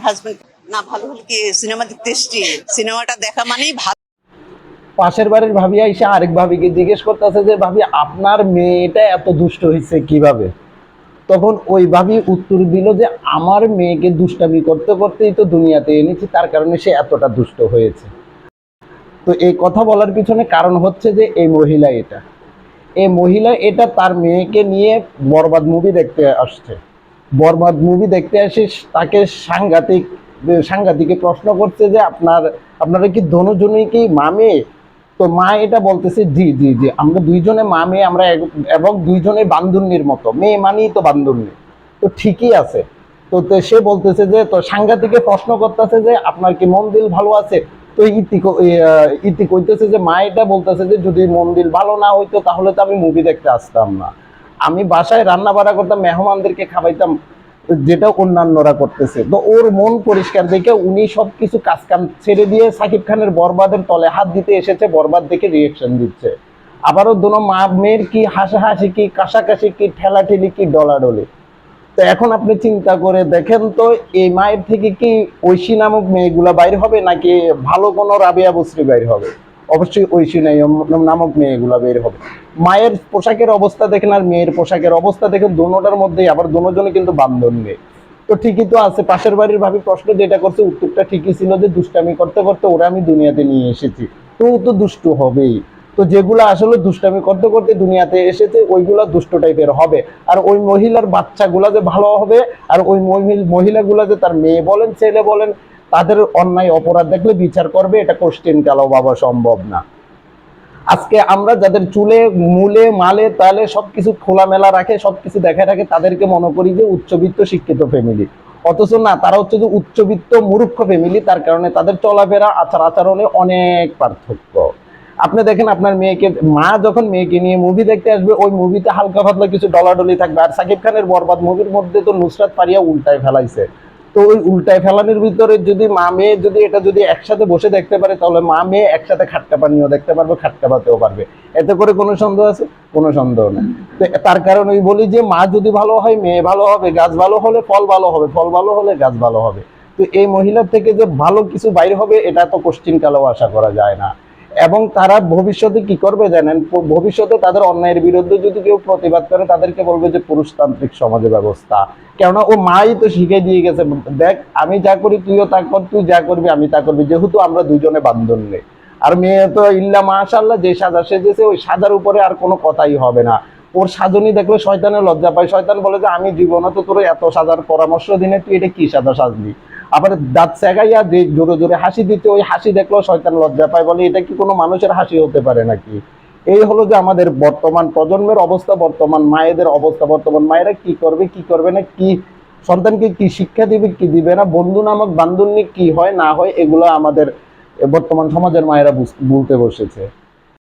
Husband না ভালো হলে কি সিনেমা দেখতে এসছি, সিনেমাটা দেখা মানেই ভালো। পাশের বাড়ির ভাবি আইসা আরেক ভাবিকে জিজ্ঞেস করতেছে যে ভাবি আপনার মেয়েটা এত দুষ্ট হয়েছে কিভাবে? তখন ওই ভাবি উত্তর দিল যে আমার মেয়েকে দুষ্টামি করতে করতেই তো দুনিয়াতে এনেছি, তার কারণে সে এতটা দুষ্ট হয়েছে। তো এই কথা বলার পিছনে কারণ হচ্ছে যে এই মহিলা এটা তার মেয়েকে নিয়ে বরবাদ মুভি দেখতে আসছে। বরবাদ মুভি দেখতে এসে তাকে সাংঘাতিকে প্রশ্ন করছে যে আপনারা কি দোনোজনেই কি মা মেয়ে? তো মা এটা বলতেছে জি জি জি, আমরা দুইজনে মা মেয়ে, আমরা এবং দুইজনে বান্ধুন্নির মতো, মেয়ে মানেই তো বান্ধুন্নি। তো ঠিকই আছে। তো সে বলতেছে যে, তো সাংঘাতিকে প্রশ্ন করতেছে যে আপনার কি মন দিল ভালো আছে? তো ইতি কইতেছে যে মা এটা বলতেছে যে যদি মন দিল ভালো না হইতো তাহলে তো আমি মুভি দেখতে আসতাম না, আমি বাসায় রান্না বাড়া করতাম, মেহমানদেরকে খাওয়াইতাম, যেটা অন্যান্যরা করতেছে। তো ওর মন পরিষ্কার দেখে উনি সবকিছু কাজ কাম ছেড়ে দিয়ে সাকিব খানের বরবাদের তলে হাত দিতে এসেছে, বরবাদ দেখে রিয়েকশন দিচ্ছে। আবারও দোনো মা মেয়ের কি হাসাহাসি, কি কাশাকাশি, কি ঠেলাঠেলি, কি ডলাডলি। তো এখন আপনি চিন্তা করে দেখেন তো, এই মায়ের থেকে কি ঐশী নামক মেয়েগুলা বাইর হবে নাকি ভালো কোনো রাবিয়া বসরি বাইর হবে? অবশ্যই ঐশী নামক মেয়েগুলা বের হবে। মায়ের পোশাকের অবস্থা দেখেন আর মেয়ের পোশাকের অবস্থা দেখেন, দোনোটার মধ্যেই আবার দোনোজনে কিন্তু বান্ধব নেই। তো ঠিকই তো আছে, পাশের বাড়ির ভাবি প্রশ্ন যেটা করছে উত্তরটা ঠিকই ছিল যে দুষ্টামি করতে করতে ওরা আমি দুনিয়াতে নিয়ে এসেছি। তো ও তো দুষ্টু হবেই। তো যেগুলো আসলে দুষ্টামি করতে করতে দুনিয়াতে এসেছে ওইগুলা দুষ্ট টাইপের হবে। আর ওই মহিলার বাচ্চাগুলা যে ভালো হবে, আর ওই মহিলাগুলা যে তার মেয়ে বলেন ছেলে বলেন তাদের অন্যায় অপরাধ দেখলে বিচার করবে, এটা কোশ্চেন কালো বাবা সম্ভব না। আজকে আমরা যাদের চুলে মূলে মালে তালে সবকিছু খোলামেলা রাখে, সবকিছু দেখায় রাখে, তাদেরকে মনে করি যে উচ্চবিত্ত শিক্ষিত ফ্যামিলি। অথচ না, তারা হচ্ছে যে উচ্চবিত্ত মূর্খ ফ্যামিলি, তার কারণে তাদের চলাফেরা আচার আচরণে অনেক পার্থক্য। আপনি দেখেন আপনার মেয়েকে, মা যখন মেয়েকে নিয়ে মুভি দেখতে আসবে ওই মুভিতে হালকা পাতলা কিছু ডলাডলি থাকবে। আর সাকিব খানের বরবাদ মুভির মধ্যে তো নুসরাত পারিয়া উল্টায় ফেলাইছে। তো ওই উল্টায় ফেলানোর ভিতরে যদি মা মেয়ে যদি এটা যদি একসাথে বসে দেখতে পারে, তাহলে মা মেয়ে একসাথে খাট্টা পানিও দেখতে পারবে, খাট্টা ভাতেও পারবে। এতে করে কোনো সন্দেহ আছে? কোনো সন্দেহ নেই। তো তার কারণ ওই বলি যে মা যদি ভালো হয় মেয়ে ভালো হবে, গাছ ভালো হলে ফল ভালো হবে, ফল ভালো হলে গাছ ভালো হবে। তো এই মহিলার থেকে যে ভালো কিছু বাইর হবে এটা তো কোশ্চিন কালেও আশা করা যায় না। এবং তারা ভবিষ্যতে কি করবে জানেন? ভবিষ্যতে তাদের অন্যায়ের বিরুদ্ধে যদি কেউ প্রতিবাদ করে তাদেরকে বলবে যে পুরুষতান্ত্রিক সমাজ ব্যবস্থা। কেননা ও মাই তো শিখে দিয়ে গেছে, দেখ আমি যা করি তুইও তা কর, তুই যা করবি আমি তা করবি, যেহেতু আমরা দুজনে বান্ধব নেই। আর মেয়ে তো ইল্লা মাশাআল্লাহ যে সাজা সেজেছে ওই সাজার উপরে আর কোনো কথাই হবে না। ওর সাজনি দেখলে শয়তানের লজ্জা পায়, শয়তান বলে যে আমি জীবনে তো তোর এত সাজার পরামর্শ দিনে তুই এটা কি সাজা সাজলি। আবার দাঁত সেগাইয়া যে জোরে জোরে হাসি দিতে, ওই হাসি দেখলেও শয়তান লজ্জা পায়, বলে এটা কি কোনো মানুষের হাসি হতে পারে নাকি? এই হলো যে আমাদের বর্তমান প্রজন্মের অবস্থা, বর্তমান মায়েদের অবস্থা। বর্তমান মায়েরা কি করবে কি করবে না, কি সন্তানকে কি শিক্ষা দিবে কি দিবে না, বন্ধু নামক বান্ধবী কি হয় না হয়, এগুলো আমাদের বর্তমান সমাজের মায়েরা বলতে বসেছে।